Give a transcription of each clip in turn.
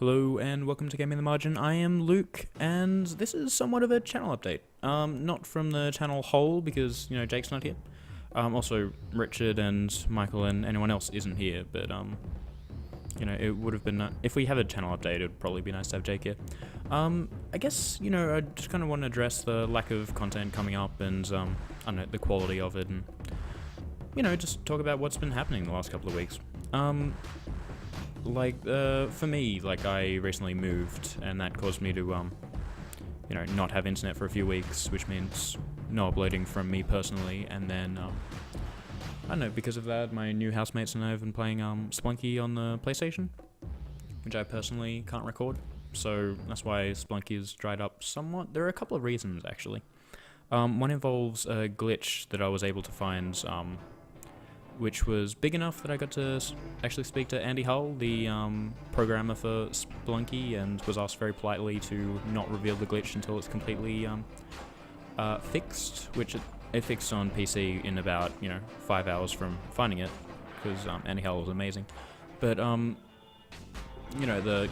Hello and welcome to Gaming the Margin. I am Luke, and this is somewhat of a channel update. Not from the channel whole, because, Jake's not here. Also, Richard and Michael and anyone else isn't here, but, it would have been, if we have a channel update, it would probably be nice to have Jake here. I guess, I just kind of want to address the lack of content coming up and, I don't know, the quality of it, and, just talk about what's been happening the last couple of weeks. For me, I recently moved, and that caused me to, not have internet for a few weeks, which means no uploading from me personally, and then, I don't know, because of that, my new housemates and I have been playing, Splunky on the PlayStation, which I personally can't record, so that's why Splunky's dried up somewhat. There are a couple of reasons, actually. One involves a glitch that I was able to find, which was big enough that I got to actually speak to Andy Hull, the programmer for Splunky, and was asked very politely to not reveal the glitch until it's completely fixed, which it fixed on PC in about, 5 hours from finding it, because Andy Hull was amazing. But, the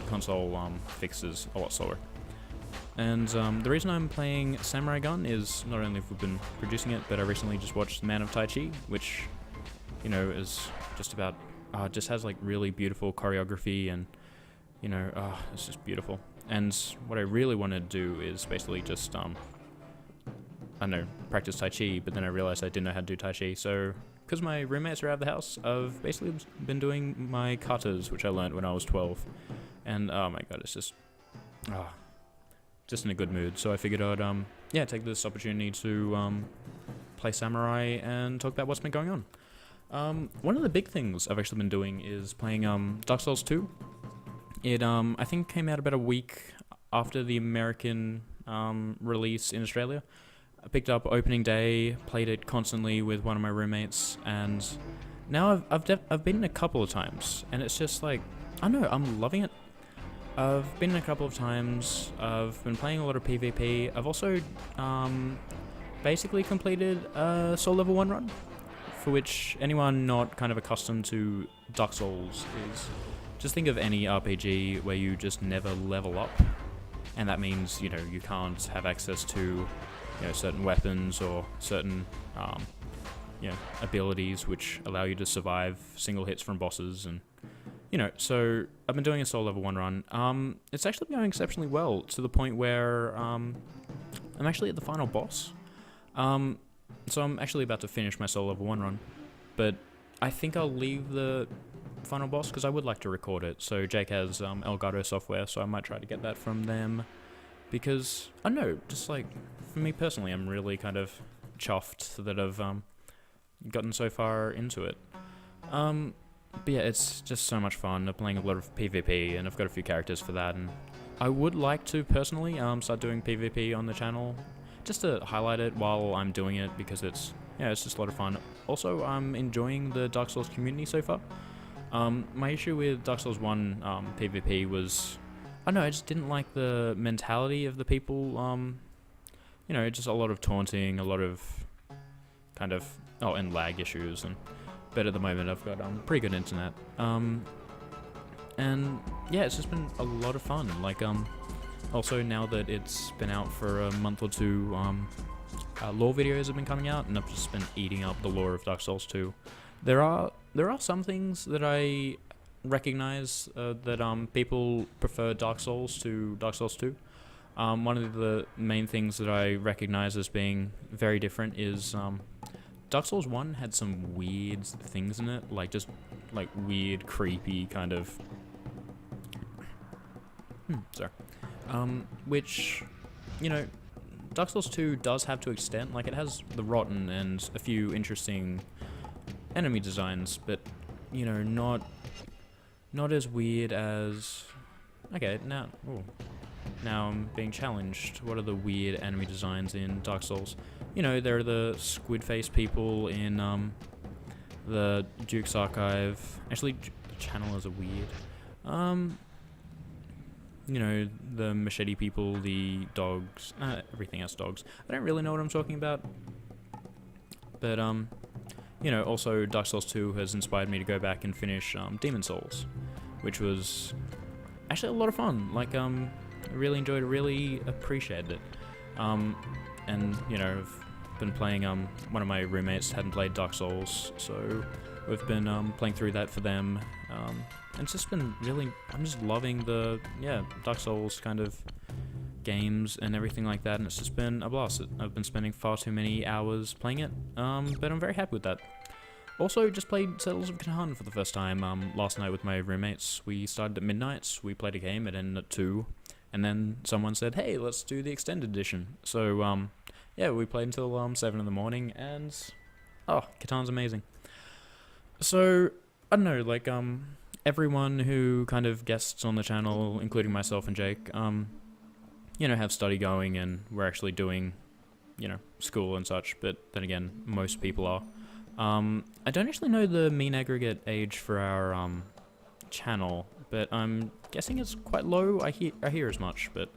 console fix is a lot slower. And the reason I'm playing Samurai Gunn is not only have we been producing it, but I recently just watched Man of Tai Chi, which is just about, just has really beautiful choreography and, it's just beautiful. And what I really want to do is basically just, I don't know, practice Tai Chi, but then I realized I didn't know how to do Tai Chi, so, because my roommates are out of the house, I've basically been doing my katas, which I learned when I was 12, and oh my god, it's just in a good mood, so I figured I'd, take this opportunity to, play Samurai and talk about what's been going on. One of the big things I've actually been doing is playing, Dark Souls 2. It, I think came out about a week after the American, release in Australia. I picked up opening day, played it constantly with one of my roommates, and now I've been in a couple of times, and it's just I don't know, I'm loving it. I've been in a couple of times, I've been playing a lot of PvP, I've also, basically completed a Soul Level 1 run, for which anyone not kind of accustomed to Dark Souls is, just think of any RPG where you just never level up, and that means, you can't have access to, certain weapons or certain, abilities which allow you to survive single hits from bosses, and, so I've been doing a Soul Level 1 run. It's actually going exceptionally well, to the point where, I'm actually at the final boss. So I'm actually about to finish my Soul Level 1 run, but I think I'll leave the final boss because I would like to record it. So Jake has Elgato software, so I might try to get that from them, because, I don't know, just for me personally, I'm really kind of chuffed that I've gotten so far into it. But yeah, it's just so much fun. I'm playing a lot of PvP, and I've got a few characters for that, and I would like to personally start doing PvP on the channel, just to highlight it while I'm doing it, because it's just a lot of fun. Also, I'm enjoying the Dark Souls community so far. My issue with Dark Souls 1 PvP was, I don't know, I just didn't like the mentality of the people, just a lot of taunting, a lot of kind of, and lag issues, but at the moment I've got pretty good internet. And yeah, it's just been a lot of fun. Also, now that it's been out for a month or two, lore videos have been coming out, and I've just been eating up the lore of Dark Souls 2. There are some things that I recognize that people prefer Dark Souls to Dark Souls 2. One of the main things that I recognize as being very different is Dark Souls 1 had some weird things in it, just weird, creepy kind of. Sorry. Which, Dark Souls 2 does have to extent. It has the Rotten and a few interesting enemy designs, but, not as weird as. Okay, now I'm being challenged. What are the weird enemy designs in Dark Souls? There are the squid face people in the Duke's Archive. Actually, the channelers are weird. The machete people, the dogs, everything else dogs. I don't really know what I'm talking about. But, also Dark Souls 2 has inspired me to go back and finish Demon Souls, which was actually a lot of fun. Like, I really enjoyed it, really appreciated it. And, you know, I've been playing, one of my roommates hadn't played Dark Souls, so we've been, playing through that for them. And it's just been really, I'm just loving the, Dark Souls kind of games and everything like that, and it's just been a blast. I've been spending far too many hours playing it, but I'm very happy with that. Also, just played Settlers of Catan for the first time last night with my roommates. We started at midnight, we played a game, it ended at 2, and then someone said, hey, let's do the extended edition. So, we played until 7 in the morning, and, Catan's amazing. So, I don't know, like, everyone who kind of guests on the channel, including myself and Jake, have study going, and we're actually doing, school and such, but then again, most people are. I don't actually know the mean aggregate age for our, channel, but I'm guessing it's quite low. I hear as much, but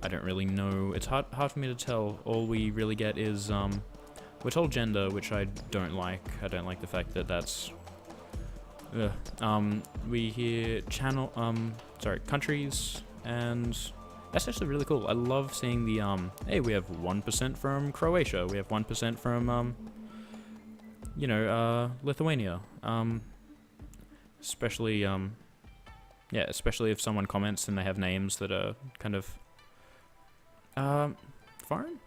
I don't really know. It's hard for me to tell. All we really get is, we're told gender, which I don't like. I don't like the fact that that's, we hear countries, and that's actually really cool. I love seeing the, hey, we have 1% from Croatia, we have 1% from, Lithuania. Especially if someone comments and they have names that are kind of, foreign?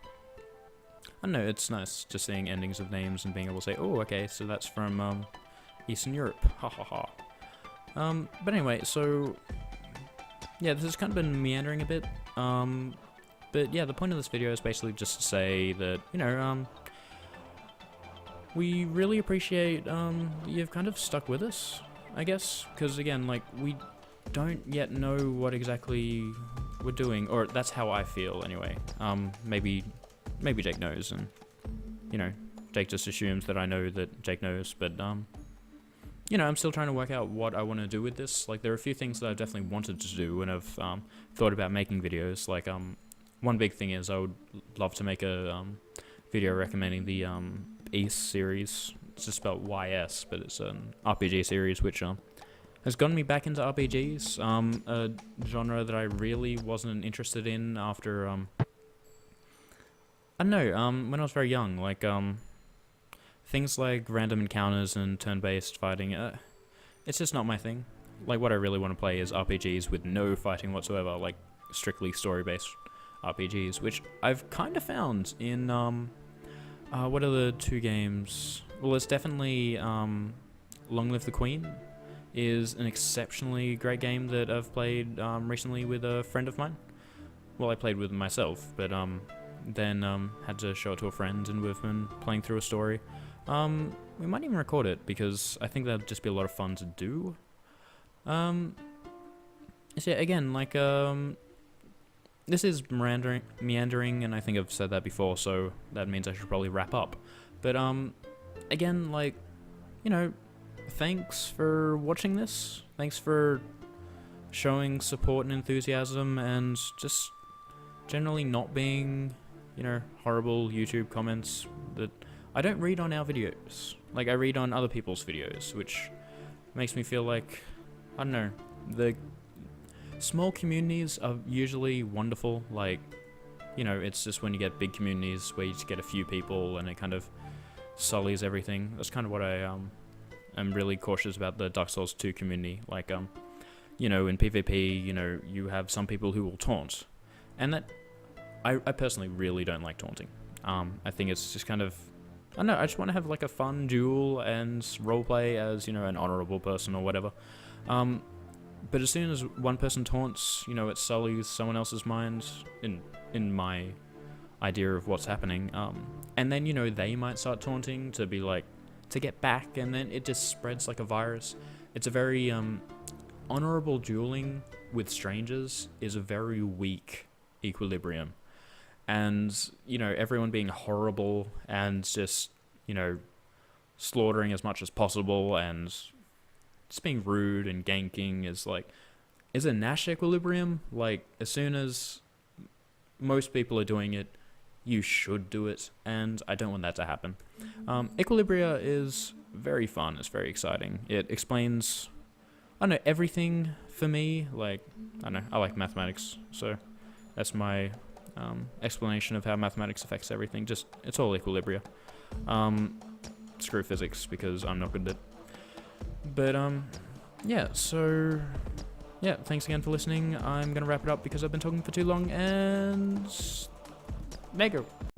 I don't know, it's nice just seeing endings of names and being able to say, oh, okay, so that's from, Eastern Europe, ha ha ha. But anyway, so, this has kind of been meandering a bit, but yeah, the point of this video is basically just to say that, we really appreciate, you've kind of stuck with us, I guess, because again, like, we don't yet know what exactly we're doing, or that's how I feel anyway. Maybe Jake knows, and, Jake just assumes that I know that Jake knows, but, I'm still trying to work out what I want to do with this. Like, there are a few things that I've definitely wanted to do, and I've thought about making videos. Like, one big thing is I would love to make a video recommending the Ys series. It's just spelled YS, but it's an RPG series which has gotten me back into RPGs, a genre that I really wasn't interested in after, I don't know, when I was very young. Like, things like random encounters and turn-based fighting, it's just not my thing. Like, what I really want to play is RPGs with no fighting whatsoever, like, strictly story-based RPGs, which I've kind of found in, what are the 2 games? Well, it's definitely, Long Live the Queen is an exceptionally great game that I've played, recently with a friend of mine. Well, I played with myself, but, then, had to show it to a friend, and we've been playing through a story. We might even record it, because I think that'd just be a lot of fun to do. So yeah, again, like, this is meandering, and I think I've said that before, so that means I should probably wrap up. But, again, like, thanks for watching this. Thanks for showing support and enthusiasm, and just generally not being, horrible YouTube comments that I don't read on our videos. Like, I read on other people's videos, which makes me feel like, I don't know, the small communities are usually wonderful. Like, it's just when you get big communities where you just get a few people and it kind of sullies everything. That's kind of what I am really cautious about the Dark Souls 2 community. Like, in PvP, you have some people who will taunt, and that I personally really don't like taunting. I think it's just kind of, I don't know, I just want to have like a fun duel and roleplay as, an honorable person or whatever. But as soon as one person taunts, it sullies someone else's mind in my idea of what's happening. And then, they might start taunting to be like, to get back, and then it just spreads like a virus. It's a very, honorable dueling with strangers is a very weak equilibrium. And, everyone being horrible and just, slaughtering as much as possible and just being rude and ganking is a Nash equilibrium. Like, as soon as most people are doing it, you should do it, and I don't want that to happen. Equilibria is very fun, it's very exciting. It explains, I don't know, everything for me, like, I don't know, I like mathematics, so that's my explanation of how mathematics affects everything. Just, it's all equilibria. Screw physics, because I'm not good at it. But, yeah, so, yeah, thanks again for listening. I'm gonna wrap it up because I've been talking for too long, and... there you go.